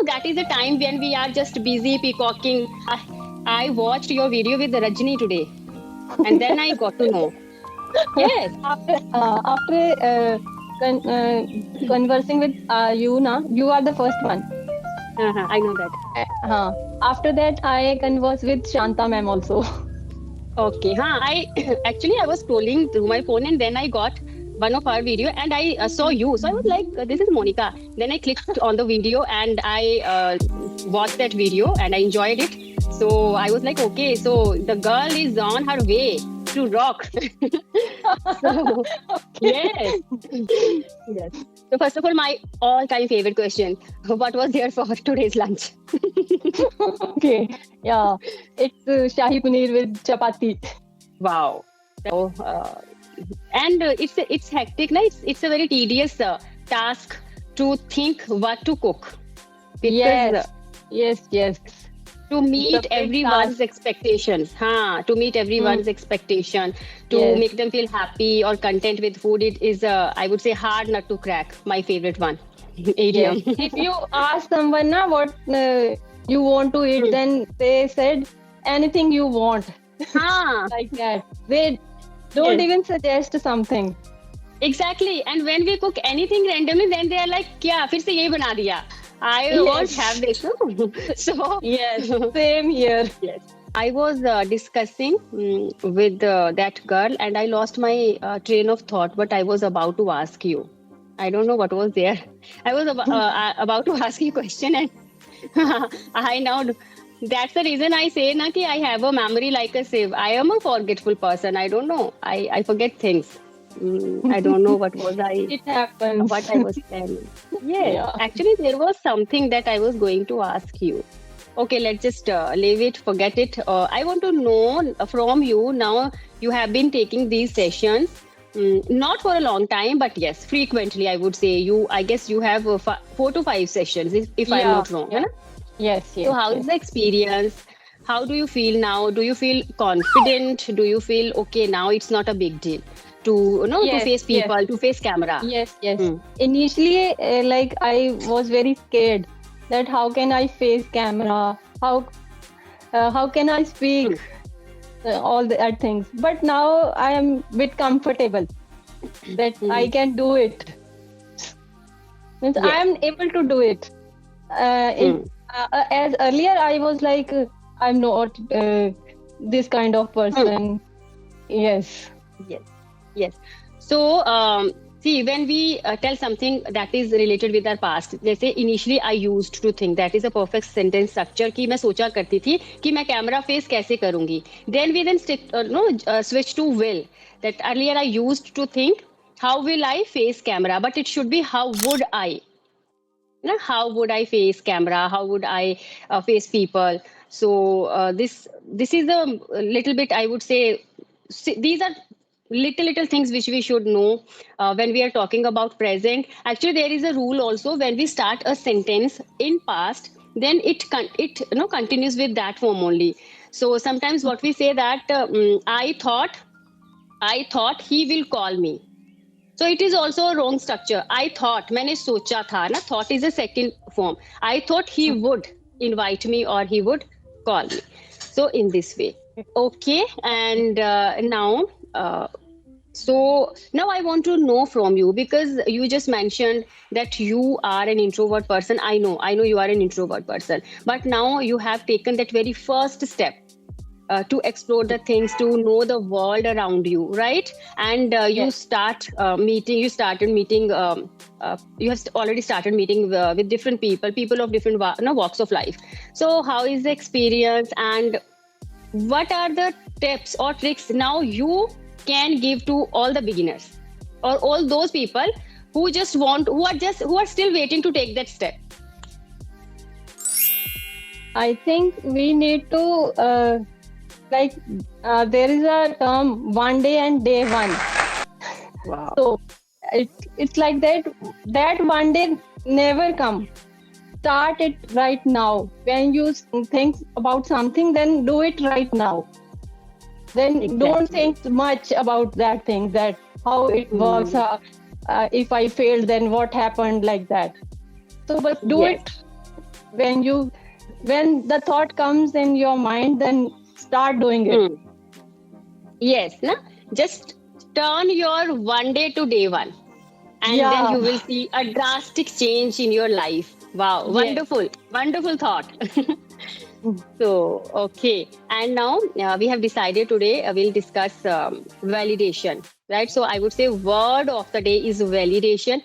that is the time when we are just busy peacocking. I watched your video with Rajni today, and then I got to know. Yes. After conversing with you, you are the first one. I know that. After that, I converse with Shanta ma'am also. Okay. I actually I was scrolling through my phone and then I got one of our video and I saw you. So I was like, this is Monica. Then I clicked on the video and I watched that video and I enjoyed it. So I was like, okay, so the girl is on her way to rock. So yes. Yes. So first of all, my all-time favorite question: what was there for today's lunch? Okay, yeah, it's Shahi Paneer with chapati. Wow. So, and it's hectic. No? It's a very tedious task to think what to cook because Yes. to meet everyone's expectations. To meet everyone's expectation, to make them feel happy or content with food. It is, I would say, hard nut to crack. My favorite one. Idiom. If you ask someone what you want to eat, then they said anything you want. Like that. They don't even suggest something. Exactly. And when we cook anything randomly, then they are like, "Kya? Fir se ye bana diya." I won't have this. So yes, same here. Yes. I was discussing with that girl, and I lost my train of thought. But I was about to ask you. I don't know what was there. I was about to ask you a question, and I now. That's the reason I say na ki I have a memory like a sieve. I am a forgetful person. I don't know. I forget things. I don't know what was I. It happens. What I was planning. Yeah. Actually, there was something that I was going to ask you. Okay, let's just leave it, forget it. I want to know from you now. You have been taking these sessions, not for a long time, but yes, frequently. I would say I guess you have 4 to 5 sessions, if I'm not wrong. Yeah. Yes. So how is the experience? How do you feel now? Do you feel confident? Do you feel okay now? It's not a big deal to to face people, to face camera. Yes. Initially, like I was very scared that how can I face camera? How can I speak? All that things. But now I am a bit comfortable that I can do it. Means I am able to do it. As earlier, I was like, I'm not this kind of person. Yes. So, see, when we tell something that is related with our past, जैसे initially I used to think that is a perfect sentence structure कि मैं सोचा करती थी कि मैं camera face कैसे करूँगी. Then we switch to will. That earlier I used to think how will I face camera, but it should be how would I. How would I face camera? How would I face people? So this is a little bit, I would say, these are little things which we should know when we are talking about present. Actually, there is a rule also when we start a sentence in past, then it continues with that form only. So sometimes what we say that I thought he will call me. So it is also a wrong structure. I thought, मैंने सोचा था ना, thought is a second form. I thought he would invite me or he would call me. So in this way. Okay, and now, so now I want to know from you, because you just mentioned that you are an introvert person. I know you are an introvert person, but now you have taken that very first step to explore the things, to know the world around you, right? And you started meeting, you have already started meeting with different people of different walks of life. So how is the experience, and what are the tips or tricks now you can give to all the beginners or all those people who are still waiting to take that step? I think we need to there is a term one day and day one. Wow. So it's like that one day never come. Start it right now. When you think about something, then do it right now. Then don't think much about that thing, that how it works. If I failed, then what happened, like that. So, but do it when the thought comes in your mind, then start doing it. Yes, na? Just turn your one day to day one, and then Yeah. you will see a drastic change in your life. Wow, Yes. wonderful, wonderful thought. So, okay. And now we have decided today we'll discuss validation, right? So, I would say word of the day is validation.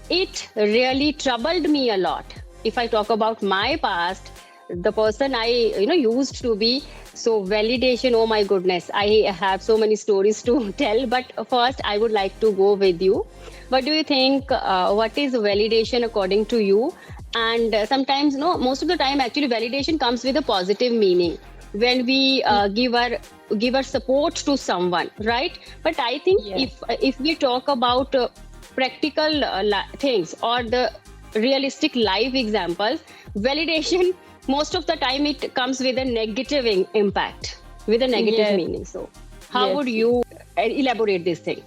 It really troubled me a lot. If I talk about my past, the person I used to be, so validation, oh my goodness, I have so many stories to tell. But first, I would like to go with you. What do you think? What is validation according to you? And sometimes, no, most of the time, actually, validation comes with a positive meaning when we give our support to someone, right? But I think Yes. if we talk about practical things or the realistic life examples, validation most of the time it comes with a negative impact, with a negative Yes. meaning. So how Yes. would you elaborate this thing?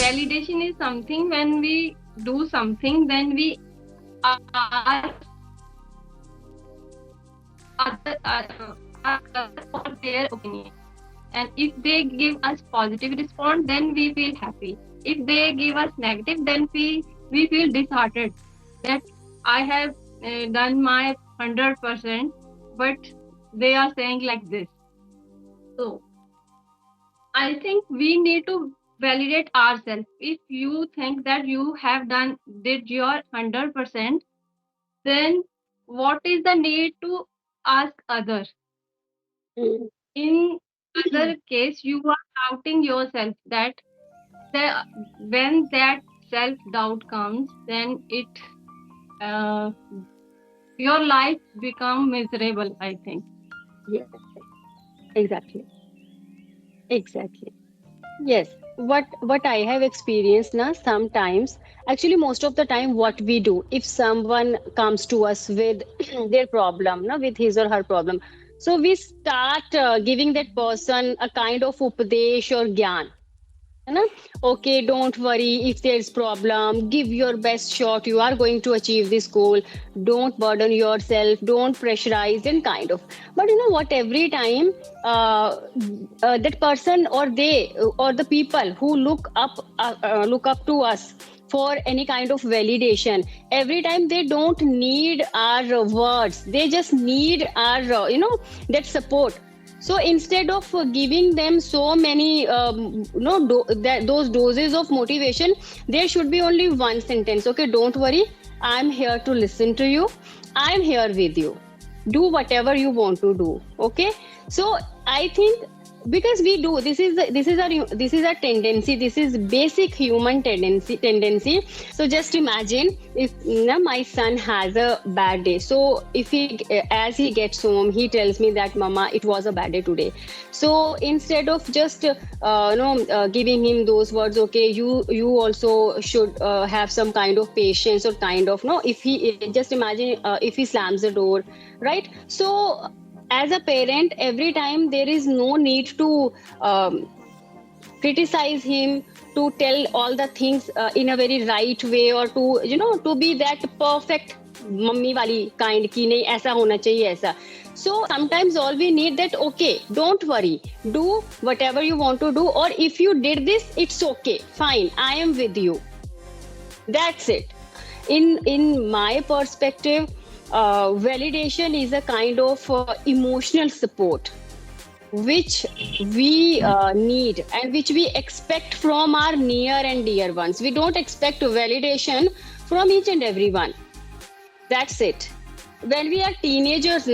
Validation is something when we do something, then we ask others for their opinion. And if they give us positive response, then we feel happy. If they give us negative, then we feel disheartened that I have done my 100%, but they are saying like this. So I think we need to validate ourselves. If you think that you have did your 100%, then what is the need to ask others? Mm. In other case, you are doubting yourself that when that self doubt comes, then uh, your life become miserable, I think. Yes, exactly, exactly. Yes, what I have experienced now sometimes, actually most of the time, what we do if someone comes to us with their problem, no, with his or her problem, so we start giving that person a kind of upadesh or gyan. है ना? Okay, don't worry if there's problem. Give your best shot. You are going to achieve this goal. Don't burden yourself. Don't pressurize and kind of. But you know what? Every time that person or they or the people who look up to us for any kind of validation, every time they don't need our words. They just need our that support. So instead of giving them so many, those doses of motivation, there should be only one sentence. Okay, don't worry. I'm here to listen to you. I'm here with you. Do whatever you want to do. Okay. So I think because we do this is our tendency. This is basic human tendency. So just imagine if my son has a bad day, so if he as he gets home he tells me that mama, it was a bad day today. So instead of just giving him those words, okay, you also should have some kind of patience or kind of no, if he just imagine if he slams the door, right? So as a parent, every time there is no need to criticize him, to tell all the things in a very right way, or to to be that perfect mummy wali kind ki nahi aisa hona chahiye aisa. So sometimes all we need that, okay, don't worry, do whatever you want to do, or if you did this, it's okay, fine, I am with you. That's it. In my perspective, validation is a kind of emotional support which we need and which we expect from our near and dear ones. We don't expect validation from each and everyone. That's it. When we are teenagers,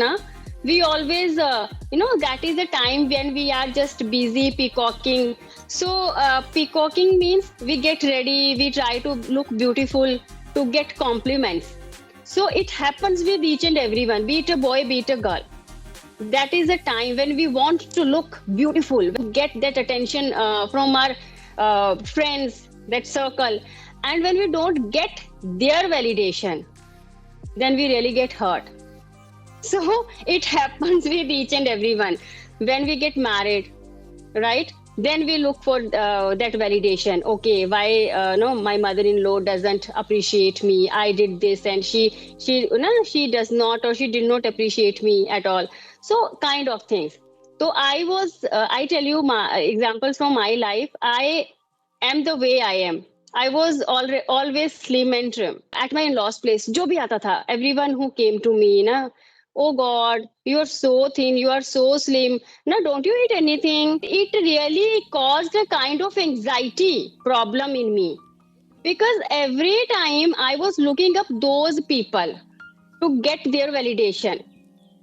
we always, that is the time when we are just busy peacocking. So peacocking means we get ready, we try to look beautiful, to get compliments. So it happens with each and everyone, be it a boy, be it a girl. That is a time when we want to look beautiful, get that attention from our friends, that circle. And when we don't get their validation, then we really get hurt. So it happens with each and everyone. When we get married, right? Then we look for that validation. Okay, why no, my mother-in-law doesn't appreciate me. I did this, and she no, she does not, or she did not appreciate me at all. So kind of things. So I tell you my examples from my life. I am the way I am. I was always slim and trim at my in-laws place. जो भी आता था, everyone who came to me, ना, oh God, you are so thin, you are so slim. No, don't you eat anything? It really caused a kind of anxiety problem in me because every time I was looking up those people to get their validation,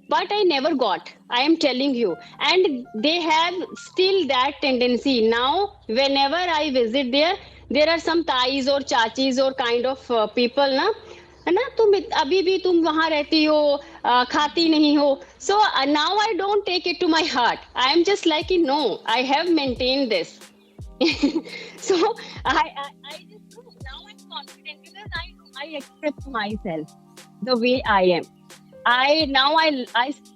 but I never got. I am telling you. And they have still that tendency. Now, whenever I visit there are some tais or chachis or kind of people, na, है ना, तुम अभी भी तुम वहां रहती हो, खाती नहीं हो. So now I don't take it to my heart. I am just like, no, I have maintained this. So I just now I'm confident because I accept myself the way I am. I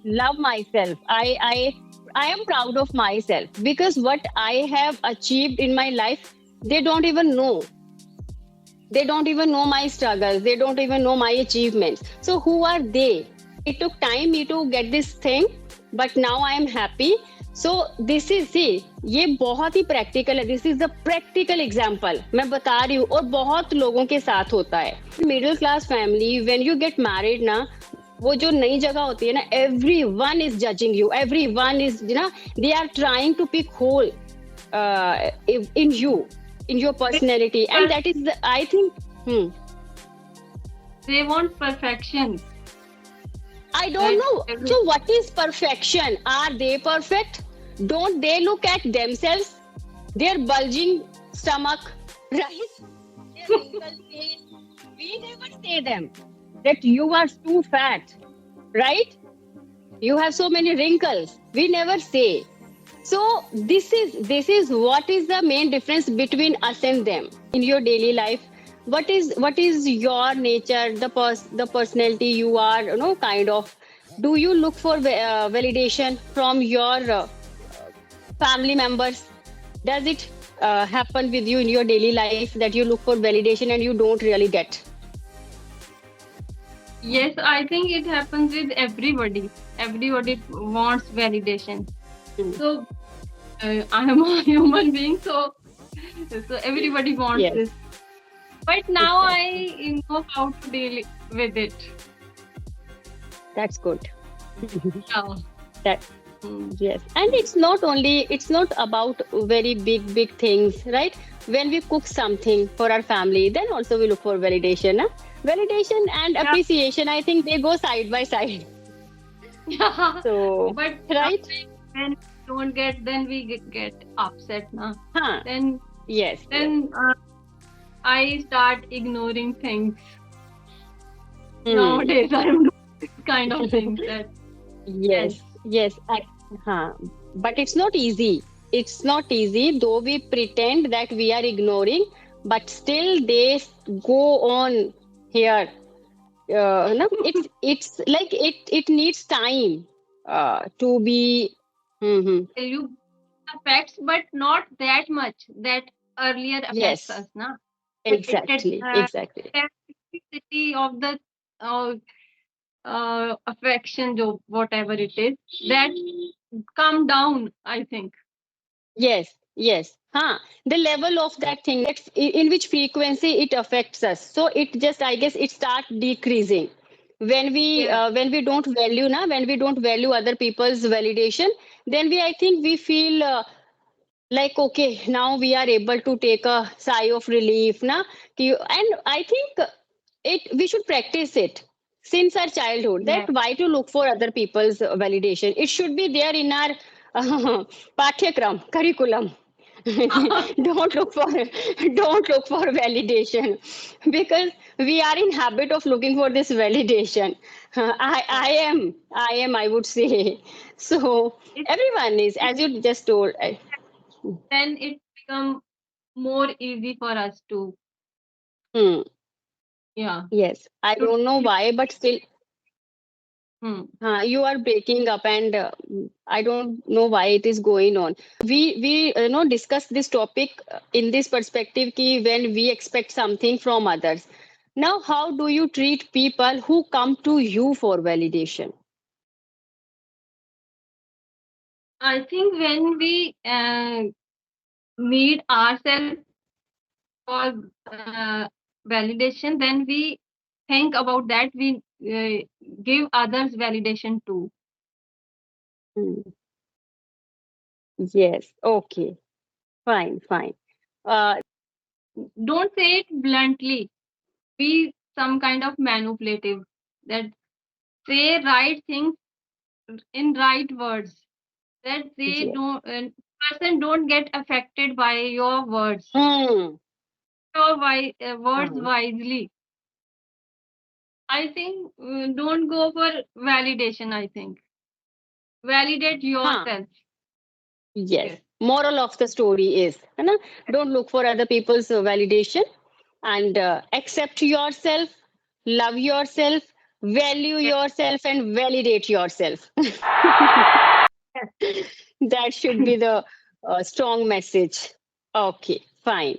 love myself. I am proud of myself because what I have achieved in my life, they don't even know. They don't even know my struggles. They don't even know my achievements. So who are they? It took time me to get this thing, but now I am happy. So this is see, ये बहुत ही practical है. This is the practical example मैं बता रही हूँ और बहुत लोगों के साथ होता है. Middle class family when you get married ना, वो जो नई जगह होती है ना, everyone is judging you, everyone is ना, they are trying to pick hole in you, in your personality, and that is the, I think they want perfection. I don't know. So what is perfection? Are they perfect? Don't they look at themselves, their bulging stomach, right, their wrinkled face? We never say them that you are too fat, right, you have so many wrinkles. We never say. So this is what is the main difference between us and them in your daily life. What is your nature, the personality you are, you know, kind of. Do you look for validation from your family members? Does it happen with you in your daily life that you look for validation and you don't really get? Yes, I think it happens with everybody. Everybody wants validation. So I am a human being, so everybody wants Yes. this. But now I know how to deal with it. That's good. Yeah. That yes, and it's not about very big things, right? When we cook something for our family, then also we look for validation, huh? Validation and appreciation, I think they go side by side. Yeah. So But right, when we don't get, then we get upset now. Then yes, I start ignoring things. Nowadays I'm doing this kind of things that yes, but it's not easy. It's not easy, though we pretend that we are ignoring, but still they go on here. No, it's like it needs time to be. you affects, but not that much that earlier affects us, na? Exactly. Toxicity of the affection, whatever it is, that come down, I think. Yes. The level of that thing, that's in which frequency it affects us. So it just, I guess, it starts decreasing when we don't value na, when we don't value other people's validation. Then I think we feel like, okay, now we are able to take a sigh of relief na. And I think we should practice it since our childhood, that why to look for other people's validation. It should be there in our pathykram curriculum. don't look for validation because we are in habit of looking for this validation. I would say. So everyone is, as you just told. Then it become more easy for us to Yes, I don't know why, but still You are breaking up, and I don't know why it is going on. We discuss this topic in this perspective ki when we expect something from others. Now, how do you treat people who come to you for validation? I think when we need ourselves for validation, then we think about that. We give others validation too. Hmm. Yes. Okay. Fine. Fine. Uh, Don't say it bluntly. Be some kind of manipulative. That say right things in right words. That they yes. don't person don't get affected by your words. Hmm. Your words Fine. wisely. I think don't go for validation. I think validate Huh. yourself. Yes. Yes. Moral of the story is, है ना? Don't look for other people's validation, and accept yourself, love yourself, value Yes. yourself, and validate yourself. Yes. That should be the strong message. Okay, fine.